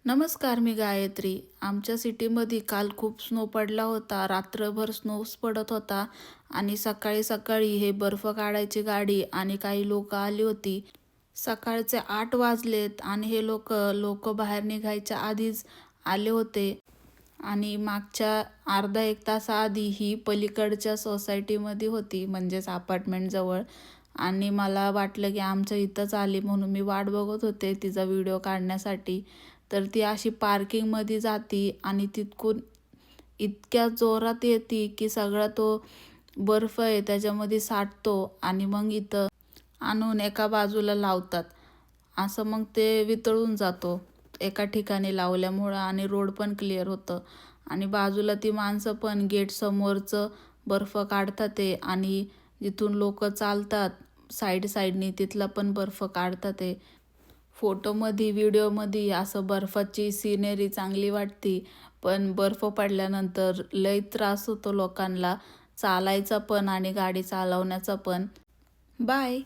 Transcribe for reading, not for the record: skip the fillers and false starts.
नमस्कार, मी गायत्री. आमच्या सिटीमध्ये काल खूप स्नो पडला होता. रात्रभर स्नोच पडत होता आणि सकाळी सकाळी हे बर्फ काढायची गाडी आणि काही लोक आली होती. सकाळचे 8 वाजलेत आणि हे लोक बाहेर निघायच्या आधीच आले होते. आणि मागच्या अर्धा एक तासाआधी ही पलीकडच्या सोसायटीमध्ये होती, म्हणजेच अपार्टमेंटजवळ. आणि मला वाटलं की आमच्या इथंच आली, म्हणून मी वाट बघत होते तिचा व्हिडिओ काढण्यासाठी. तर ती अशी पार्किंगमध्ये जाती आणि तिथून इतक्या जोरात येते की सगळा तो बर्फ आहे त्याच्यामध्ये साठतो आणि मग इथं आणून एका बाजूला लावतात. असं मग ते वितळून जातो एका ठिकाणी लावल्यामुळं आणि रोड पण क्लिअर होतं. आणि बाजूला ती माणसं पण गेट समोरचं बर्फ काढतात ते, आणि जिथून लोक चालतात साईडनी तिथला पण बर्फ काढतात ते. फोटोमध्ये व्हिडिओमध्ये असं बर्फाची सिनेरी चांगली वाटते, पण बर्फ पडल्यानंतर लय त्रास होतो लोकांना, चालायचा पण आणि गाडी चालवण्याचा पण. बाय.